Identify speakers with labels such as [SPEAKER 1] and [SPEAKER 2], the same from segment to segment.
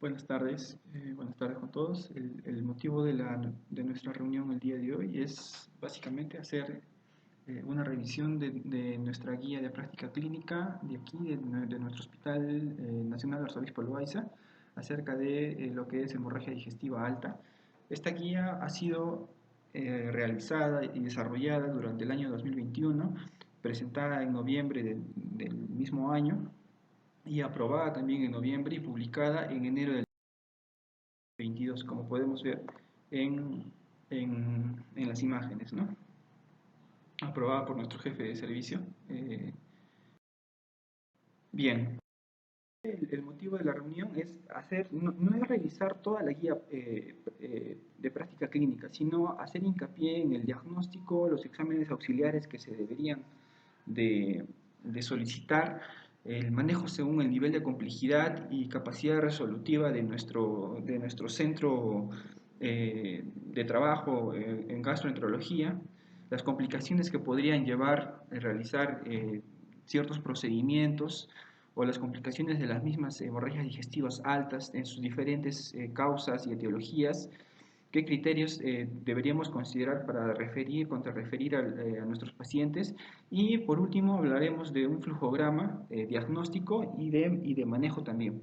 [SPEAKER 1] Buenas tardes con todos. El motivo de nuestra reunión el día de hoy es básicamente hacer una revisión de nuestra guía de práctica clínica de aquí, de nuestro Hospital Nacional Arzobispo Loaiza, acerca de lo que es hemorragia digestiva alta. Esta guía ha sido realizada y desarrollada durante el año 2021, presentada en noviembre del mismo año y aprobada también en noviembre y publicada en enero del 22, como podemos ver en las imágenes, ¿no? Aprobada por nuestro jefe de servicio. Bien, el motivo de la reunión es no es revisar toda la guía de práctica clínica, sino hacer hincapié en el diagnóstico, los exámenes auxiliares que se deberían de solicitar, el manejo según el nivel de complejidad y capacidad resolutiva de nuestro centro de trabajo en gastroenterología, las complicaciones que podrían llevar a realizar ciertos procedimientos o las complicaciones de las mismas hemorragias digestivas altas en sus diferentes causas y etiologías, qué criterios deberíamos considerar para referir, contrarreferir a nuestros pacientes, y por último hablaremos de un flujograma diagnóstico y de manejo también.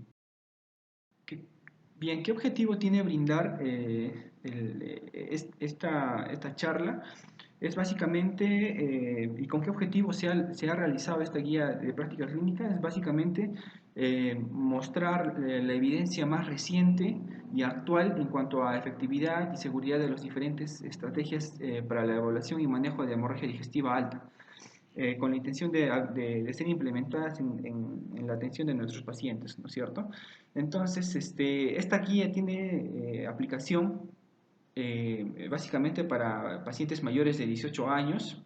[SPEAKER 1] Bien, ¿qué objetivo tiene brindar esta charla? Es básicamente, y con qué objetivo se ha realizado esta guía de práctica clínica, es básicamente mostrar la evidencia más reciente y actual en cuanto a efectividad y seguridad de las diferentes estrategias para la evaluación y manejo de hemorragia digestiva alta, con la intención de ser implementadas en la atención de nuestros pacientes, ¿no es cierto? Entonces, esta guía tiene aplicación básicamente para pacientes mayores de 18 años,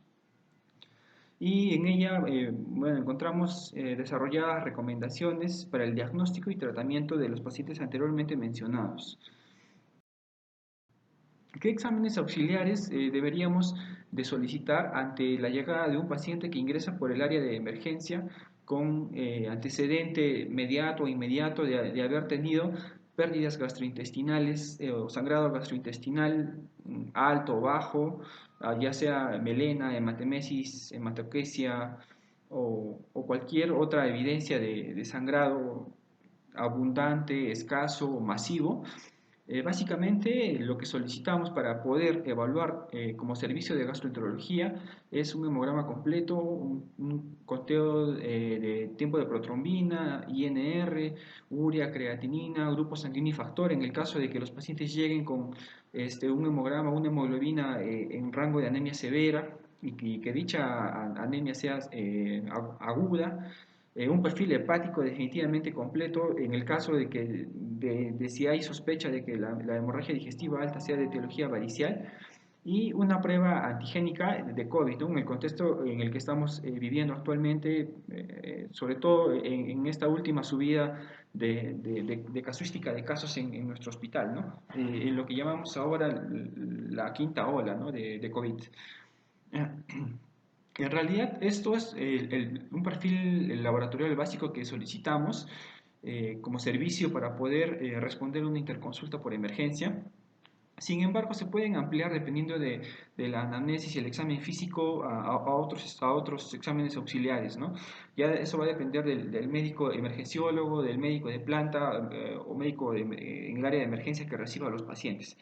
[SPEAKER 1] y en ella encontramos desarrolladas recomendaciones para el diagnóstico y tratamiento de los pacientes anteriormente mencionados. ¿Qué exámenes auxiliares deberíamos de solicitar ante la llegada de un paciente que ingresa por el área de emergencia con antecedente mediato o inmediato de haber tenido pérdidas gastrointestinales o sangrado gastrointestinal alto o bajo, ya sea melena, hematemesis, hematoquesia o cualquier otra evidencia de sangrado abundante, escaso o masivo? Básicamente lo que solicitamos para poder evaluar como servicio de gastroenterología es un hemograma completo, un conteo de tiempo de protrombina, INR, urea, creatinina, grupo sanguíneo y factor, en el caso de que los pacientes lleguen con un hemograma, una hemoglobina en rango de anemia severa y que dicha anemia sea aguda. Un perfil hepático definitivamente completo en el caso de si hay sospecha de que la hemorragia digestiva alta sea de etiología varicial, y una prueba antigénica de COVID, ¿no? En el contexto en el que estamos viviendo actualmente, sobre todo en esta última subida de casuística de casos en nuestro hospital, ¿no? En lo que llamamos ahora la quinta ola, ¿no? de COVID. En realidad, esto es un perfil laboratorial básico que solicitamos como servicio para poder responder una interconsulta por emergencia. Sin embargo, se pueden ampliar dependiendo de la anamnesis y el examen físico a otros exámenes auxiliares, ¿no? Ya eso va a depender del médico emergenciólogo, del médico de planta o médico en el área de emergencia que reciba a los pacientes.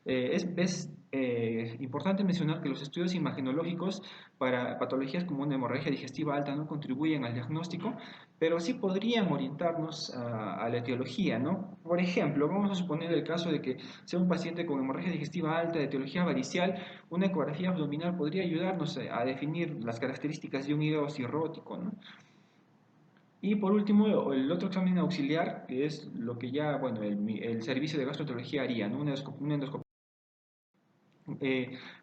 [SPEAKER 1] Es importante mencionar que los estudios imagenológicos para patologías como una hemorragia digestiva alta no contribuyen al diagnóstico, pero sí podrían orientarnos a la etiología, ¿no? Por ejemplo, vamos a suponer el caso de que sea un paciente con hemorragia digestiva alta de etiología varicial, una ecografía abdominal podría ayudarnos a definir las características de un hígado cirrótico, ¿no? Y por último, el otro examen auxiliar, que es lo que ya, bueno, el servicio de gastroenterología haría, ¿no? Una endoscopia.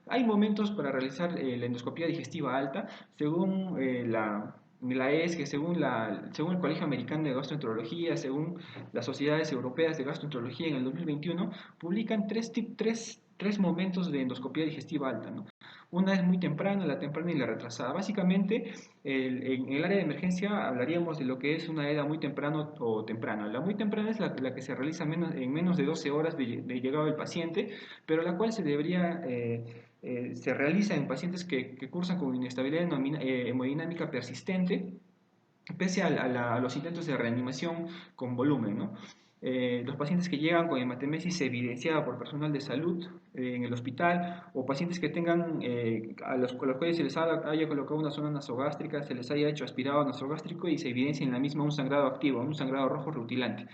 [SPEAKER 1] Hay momentos para realizar la endoscopia digestiva alta, según la ESG, según el Colegio Americano de Gastroenterología, según las sociedades europeas de gastroenterología en el 2021, publican tres momentos de endoscopia digestiva alta, ¿no? Una es muy temprana, la temprana y la retrasada. Básicamente, en el área de emergencia hablaríamos de lo que es una EDA muy temprano o temprana. La muy temprana es la que se realiza en menos de 12 horas de llegado del paciente, pero la cual se realiza en pacientes que cursan con inestabilidad hemodinámica persistente, pese a los intentos de reanimación con volumen, ¿no? Los pacientes que llegan con hematemesis evidenciada por personal de salud en el hospital, o pacientes que tengan, a los cuales se les haya colocado una zona nasogástrica, se les haya hecho aspirado nasogástrico y se evidencia en la misma un sangrado activo, un sangrado rojo rutilante.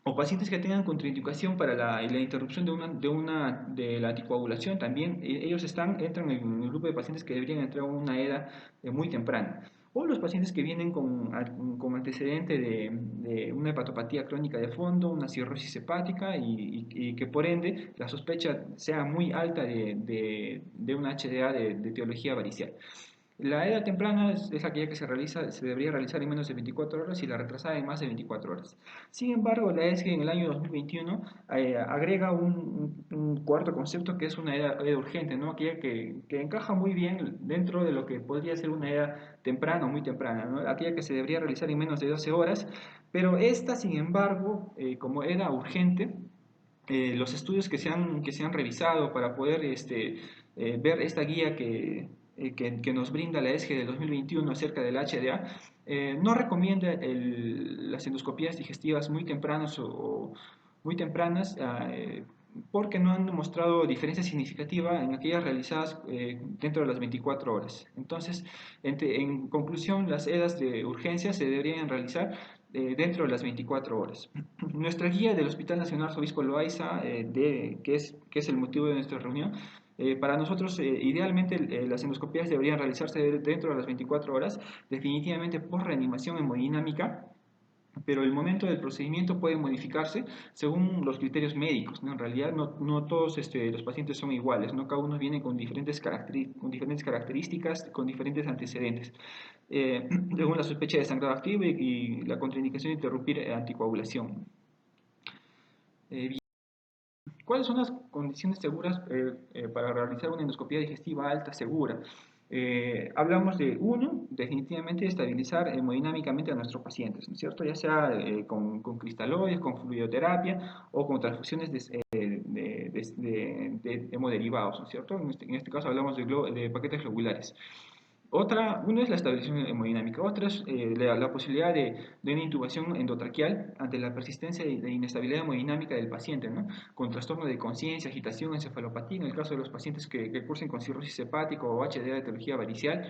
[SPEAKER 1] O pacientes que tengan contraindicación para la interrupción de la anticoagulación, también ellos entran en el grupo de pacientes que deberían entrar a una edad muy temprana. O los pacientes que vienen con antecedente de una hepatopatía crónica de fondo, una cirrosis hepática y que por ende la sospecha sea muy alta de una HDA de etiología varicial. La edad temprana es aquella que se debería realizar en menos de 24 horas y la retrasada en más de 24 horas. Sin embargo, la ESG en el año 2021 agrega un cuarto concepto que es una edad urgente, ¿no? Aquella que encaja muy bien dentro de lo que podría ser una edad temprana o muy temprana, ¿no? Aquella que se debería realizar en menos de 12 horas, pero esta, sin embargo, como edad urgente, los estudios que se han revisado para poder ver esta guía que nos brinda la ESG del 2021 acerca del HDA, no recomienda las endoscopías digestivas muy tempranas o muy tempranas, porque no han demostrado diferencia significativa en aquellas realizadas dentro de las 24 horas. Entonces, en conclusión, las EDAs de urgencia se deberían realizar dentro de las 24 horas. Nuestra guía del Hospital Nacional Obispo Loaiza, que es el motivo de nuestra reunión, para nosotros, idealmente, las endoscopías deberían realizarse dentro de las 24 horas, definitivamente por reanimación hemodinámica, pero el momento del procedimiento puede modificarse según los criterios médicos, ¿no? En realidad no todos los pacientes son iguales, ¿no? Cada uno viene con diferentes características, con diferentes antecedentes, según la sospecha de sangrado activo y la contraindicación de interrumpir anticoagulación. Bien. ¿Cuáles son las condiciones seguras para realizar una endoscopía digestiva alta segura? Hablamos de, uno, definitivamente estabilizar hemodinámicamente a nuestros pacientes, ¿no es cierto? Ya sea con cristaloides, con fluidoterapia o con transfusiones de hemoderivados, ¿no es cierto? En este caso hablamos de paquetes globulares. Una es la estabilización hemodinámica, otra es la posibilidad de una intubación endotraqueal ante la persistencia de inestabilidad hemodinámica del paciente, ¿no? Con trastorno de conciencia, agitación, encefalopatía, en el caso de los pacientes que cursen con cirrosis hepática o HDA de etiología varicial.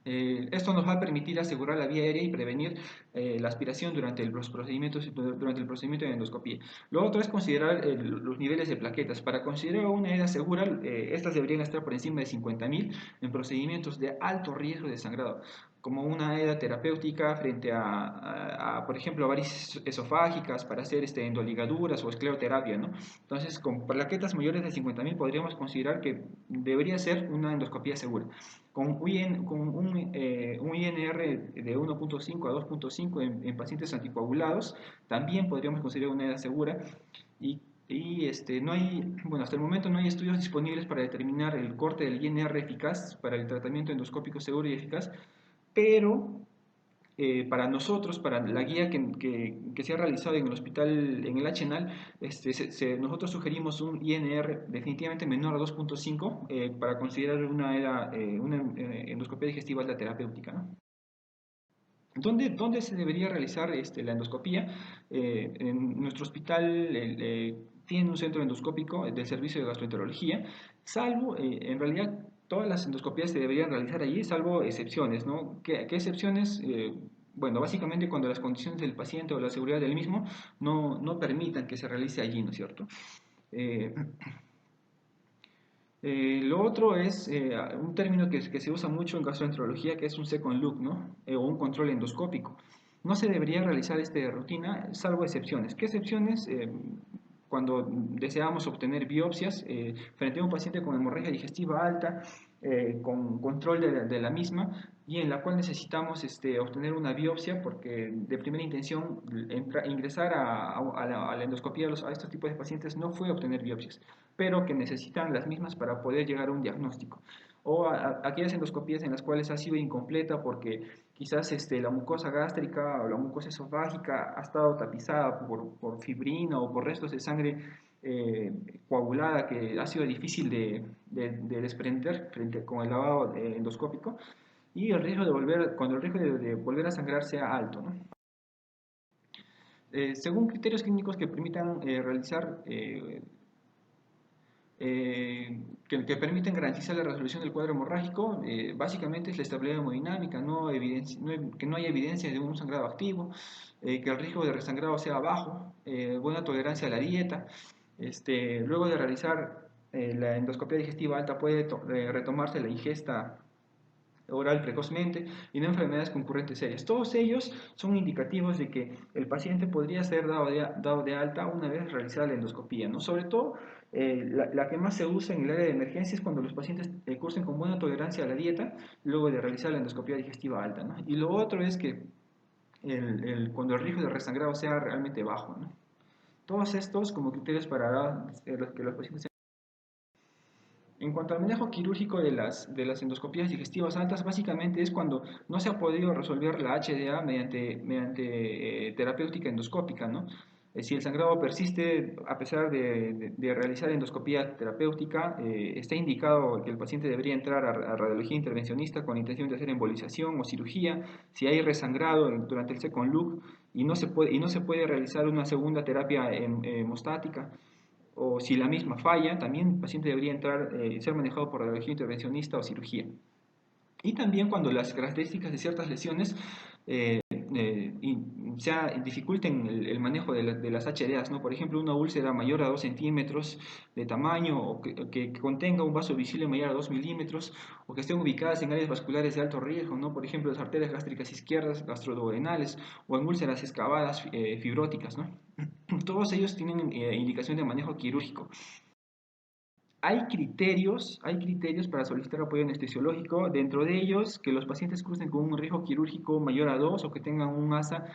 [SPEAKER 1] Esto nos va a permitir asegurar la vía aérea y prevenir la aspiración durante durante el procedimiento de endoscopía. Lo otro es considerar los niveles de plaquetas. Para considerar una EDA segura, estas deberían estar por encima de 50.000 en procedimientos de alto riesgo de sangrado, como una EDA terapéutica frente por ejemplo, varices esofágicas para hacer endoligaduras o escleroterapia, ¿no? Entonces, con plaquetas mayores de 50.000 podríamos considerar que debería ser una endoscopía segura. Con un INR de 1.5 a 2.5 en pacientes anticoagulados, también podríamos considerar una edad segura. No hay, bueno, hasta el momento no hay estudios disponibles para determinar el corte del INR eficaz para el tratamiento endoscópico seguro y eficaz, pero para nosotros, para la guía que se ha realizado en el hospital, en el HNAL, nosotros sugerimos un INR definitivamente menor a 2.5 para considerar una endoscopia digestiva alta terapéutica, ¿no? ¿Dónde se debería realizar la endoscopía? En nuestro hospital tiene un centro endoscópico del servicio de gastroenterología, salvo, en realidad, todas las endoscopías se deberían realizar allí, salvo excepciones, ¿no? ¿Qué excepciones? Bueno, básicamente cuando las condiciones del paciente o la seguridad del mismo no permitan que se realice allí, ¿no es cierto? Eh, lo otro es un término que se usa mucho en gastroenterología, que es un second look, ¿no? O un control endoscópico. No se debería realizar esta rutina, salvo excepciones. ¿Qué excepciones? Cuando deseamos obtener biopsias frente a un paciente con hemorragia digestiva alta, con control de la misma, y en la cual necesitamos obtener una biopsia porque de primera intención ingresar a la endoscopía a estos tipos de pacientes no fue obtener biopsias, pero que necesitan las mismas para poder llegar a un diagnóstico. O aquellas endoscopías en las cuales ha sido incompleta porque quizás la mucosa gástrica o la mucosa esofágica ha estado tapizada por fibrina o por restos de sangre eh, coagulada que ha sido difícil de desprender con el lavado endoscópico y el riesgo de cuando el riesgo de volver a sangrar sea alto, ¿no? Según criterios clínicos que permitan realizar que permiten garantizar la resolución del cuadro hemorrágico, básicamente es la estabilidad hemodinámica, que no haya evidencia de un sangrado activo, que el riesgo de resangrado sea bajo, buena tolerancia a la dieta. Luego de realizar la endoscopia digestiva alta puede retomarse la ingesta oral precozmente y no enfermedades concurrentes serias. Todos ellos son indicativos de que el paciente podría ser dado de alta una vez realizada la endoscopía, ¿no? Sobre todo, la que más se usa en el área de emergencia es cuando los pacientes cursen con buena tolerancia a la dieta luego de realizar la endoscopia digestiva alta, ¿no? Y lo otro es que cuando el riesgo de resangrado sea realmente bajo, ¿no? Todos estos como criterios para que los pacientes. En cuanto al manejo quirúrgico de las endoscopías digestivas altas, básicamente es cuando no se ha podido resolver la HDA mediante terapéutica endoscópica, ¿no? Si el sangrado persiste a pesar de realizar endoscopía terapéutica, está indicado que el paciente debería entrar a radiología intervencionista con la intención de hacer embolización o cirugía. Si hay resangrado durante el second look y no se puede realizar una segunda terapia hemostática, o si la misma falla, también el paciente debería ser manejado por radiología intervencionista o cirugía. Y también cuando las características de ciertas lesiones dificulten el manejo de las HDAs, ¿no? Por ejemplo, una úlcera mayor a 2 centímetros de tamaño o que contenga un vaso visible mayor a 2 milímetros o que estén ubicadas en áreas vasculares de alto riesgo, ¿no? Por ejemplo, las arterias gástricas izquierdas, gastroduodenales o en úlceras excavadas fibróticas, ¿no? Todos ellos tienen indicación de manejo quirúrgico. Hay criterios para solicitar apoyo anestesiológico, dentro de ellos que los pacientes cursen con un riesgo quirúrgico mayor a 2 o que tengan un ASA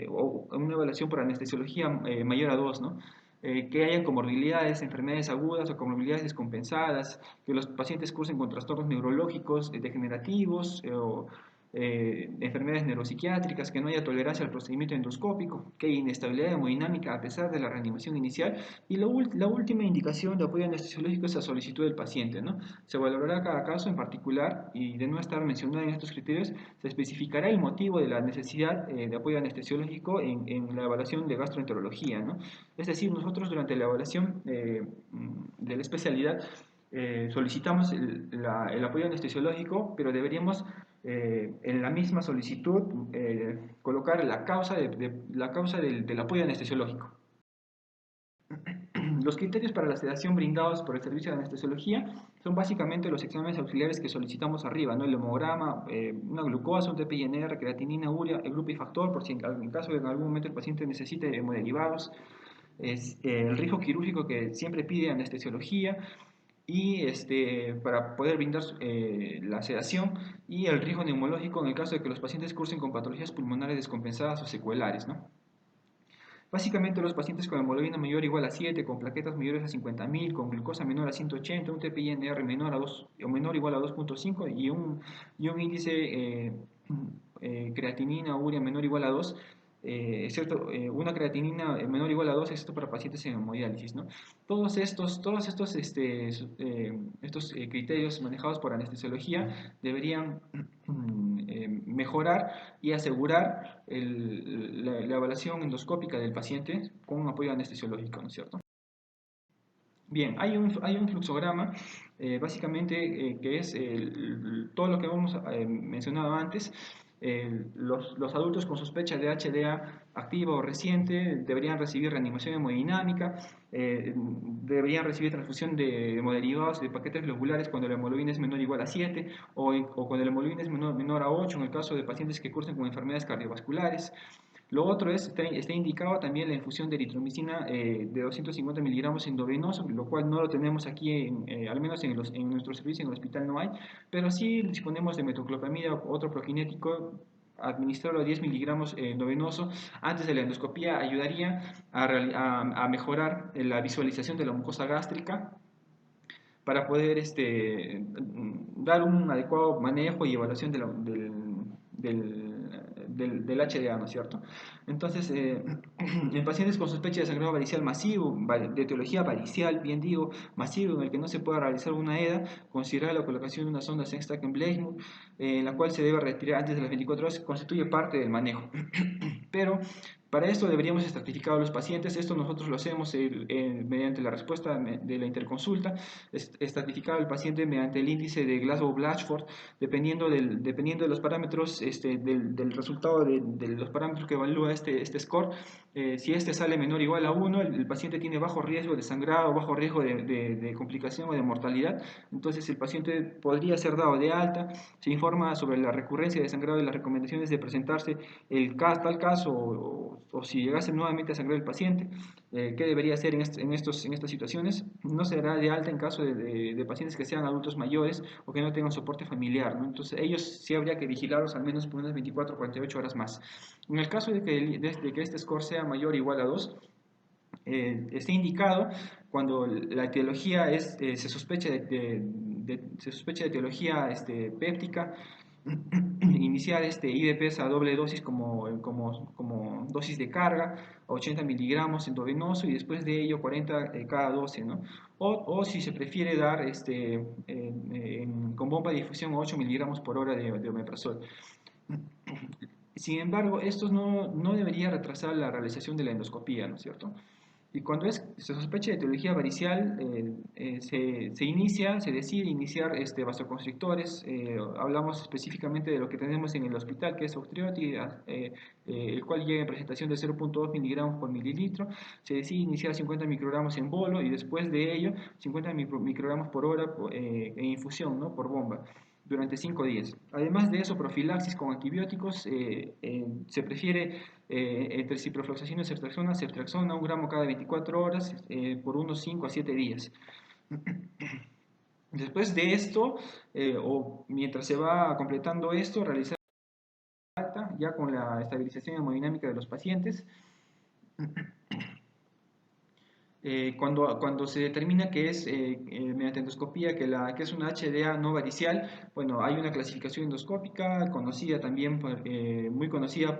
[SPEAKER 1] o una evaluación por anestesiología mayor a 2, ¿no? Que hayan comorbilidades, enfermedades agudas o comorbilidades descompensadas, que los pacientes cursen con trastornos neurológicos degenerativos o enfermedades neuropsiquiátricas, que no haya tolerancia al procedimiento endoscópico, que haya inestabilidad hemodinámica a pesar de la reanimación inicial y la última indicación de apoyo anestesiológico es la solicitud del paciente, ¿no? Se valorará cada caso en particular y de no estar mencionado en estos criterios, se especificará el motivo de la necesidad de apoyo anestesiológico en la evaluación de gastroenterología, ¿no? Es decir, nosotros durante la evaluación de la especialidad solicitamos el apoyo anestesiológico, pero deberíamos en la misma solicitud colocar la causa del apoyo anestesiológico. Los criterios para la sedación brindados por el servicio de anestesiología son básicamente los exámenes auxiliares que solicitamos arriba, ¿no? El hemograma, una glucosa, un TPINR, creatinina, urea, el grupo y factor, por si en caso de en algún momento el paciente necesite hemoderivados, el riesgo quirúrgico que siempre pide anestesiología y para poder brindar la sedación y el riesgo neumológico en el caso de que los pacientes cursen con patologías pulmonares descompensadas o secuelares, ¿no? Básicamente los pacientes con hemoglobina mayor o igual a 7, con plaquetas mayores a 50.000, con glucosa menor a 180, un TPINR menor a 2 o menor o igual a 2.5 y un índice creatinina urea menor o igual a 2, una creatinina menor o igual a 2, excepto para pacientes en hemodiálisis, ¿no? Todos estos criterios manejados por anestesiología deberían mejorar y asegurar la evaluación endoscópica del paciente con un apoyo anestesiológico, ¿no es cierto? Bien, hay un fluxograma, básicamente, que es todo lo que hemos mencionado antes. Los adultos con sospecha de HDA activa o reciente deberían recibir reanimación hemodinámica, deberían recibir transfusión de hemoderivados de paquetes globulares cuando la hemoglobina es menor o igual a 7 o cuando la hemoglobina es menor a 8 en el caso de pacientes que cursen con enfermedades cardiovasculares. Lo otro es, está indicado también la infusión de eritromicina de 250 miligramos endovenoso, lo cual no lo tenemos aquí, al menos en nuestro servicio en el hospital no hay, pero sí disponemos de metoclopramida, otro prokinético, administrarlo a 10 miligramos endovenoso antes de la endoscopía ayudaría a mejorar la visualización de la mucosa gástrica para poder dar un adecuado manejo y evaluación del HDA, ¿no es cierto? Entonces, en pacientes con sospecha de sangrado varicial masivo, de etiología varicial, bien digo, masivo, en el que no se pueda realizar una EDA, considerar la colocación de una sonda Sengstacken-Blackmore, en la cual se debe retirar antes de las 24 horas, constituye parte del manejo. Pero para esto deberíamos estratificar a los pacientes. Esto nosotros lo hacemos mediante la respuesta de la interconsulta, estratificar al paciente mediante el índice de Glasgow-Blatchford, dependiendo de los parámetros, del resultado de los parámetros que evalúa este score. Si este sale menor o igual a 1, el paciente tiene bajo riesgo de sangrado, bajo riesgo de complicación o de mortalidad. Entonces el paciente podría ser dado de alta, se informa sobre la recurrencia de sangrado y las recomendaciones de presentarse tal caso o si llegase nuevamente a sangrar el paciente, ¿qué debería hacer en estas situaciones? No se dará de alta en caso de pacientes que sean adultos mayores o que no tengan soporte familiar, ¿no? Entonces ellos sí habría que vigilarlos al menos por unas 24 o 48 horas más. En el caso de que este score sea mayor o igual a 2, está indicado cuando la etiología se sospecha se sospecha de etiología péptica, iniciar IDPs a doble dosis como dosis de carga, 80 miligramos endovenoso y después de ello 40 cada 12, ¿no? O si se prefiere dar con bomba de difusión 8 miligramos por hora de omeprazol. Sin embargo, esto no debería retrasar la realización de la endoscopía, ¿no es cierto? Y cuando se sospecha de etiología varicial, se decide iniciar vasoconstrictores. Hablamos específicamente de lo que tenemos en el hospital, que es Octreoti, el cual llega en presentación de 0,2 miligramos por mililitro. Se decide iniciar 50 microgramos en bolo y después de ello 50 microgramos por hora en infusión, ¿no? Por bomba durante 5 días. Además de eso, profilaxis con antibióticos, se prefiere entre ciprofloxacina y ceftriaxona, 1 gramo cada 24 horas por unos 5 a 7 días. Después de esto, o mientras se va completando esto, realizar alta ya con la estabilización hemodinámica de los pacientes. Cuando se determina que es mediante endoscopía que es una HDA no varicial, bueno, hay una clasificación endoscópica conocida también, muy conocida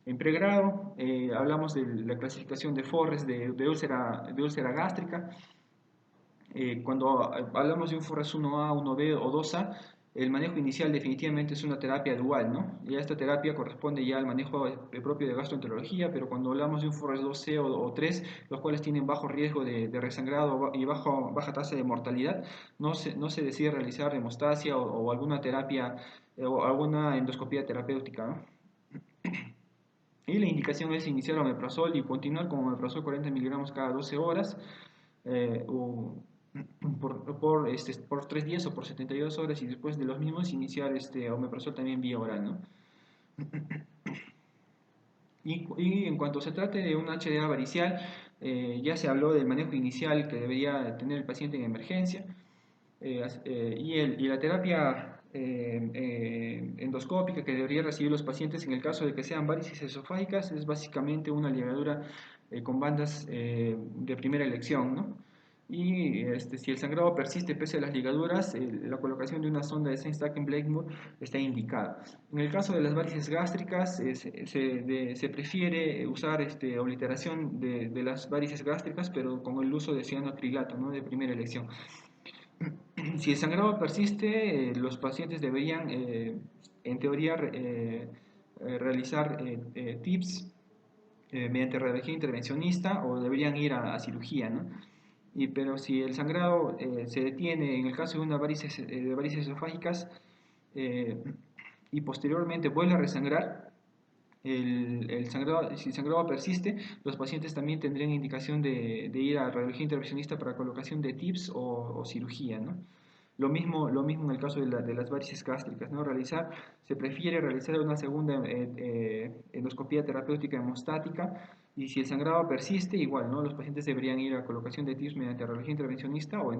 [SPEAKER 1] en pregrado. Hablamos de la clasificación de Forres de úlcera gástrica. Cuando hablamos de un Forres 1A, 1B o 2A, el manejo inicial definitivamente es una terapia dual, ¿no? Ya esta terapia corresponde ya al manejo propio de gastroenterología, pero cuando hablamos de un Forres 2C o 3, los cuales tienen bajo riesgo de resangrado y baja tasa de mortalidad, no se decide realizar hemostasia o alguna terapia o alguna endoscopía terapéutica, ¿no? Y la indicación es iniciar omeprazol y continuar con omeprazol 40 miligramos cada 12 horas. O por 3 días o por 72 horas y después de los mismos iniciar omeprazol también vía oral, ¿no? Y en cuanto se trate de un HDA varicial, ya se habló del manejo inicial que debería tener el paciente en emergencia y la terapia endoscópica que debería recibir los pacientes en el caso de que sean varices esofágicas es básicamente una ligadura con bandas de primera elección, ¿no? Y si el sangrado persiste pese a las ligaduras, la colocación de una sonda de Sengstacken-Blackmore está indicada. En el caso de las varices gástricas, se prefiere usar obliteración de las varices gástricas, pero con el uso de cianoacrilato, ¿no? De primera elección. Si el sangrado persiste, los pacientes deberían, en teoría, realizar TIPS mediante radiología intervencionista o deberían ir cirugía, ¿no? Pero si el sangrado se detiene en el caso de una de varices esofágicas eh, y posteriormente vuelve a resangrar, si el sangrado persiste, los pacientes también tendrían indicación de ir a radiología intervencionista para colocación de TIPS o cirugía, ¿no? Lo mismo en el caso de las varices gástricas, ¿no? Se prefiere realizar una segunda endoscopía terapéutica hemostática y si el sangrado persiste, igual, ¿no? Los pacientes deberían ir a colocación de TIPS mediante radiología intervencionista o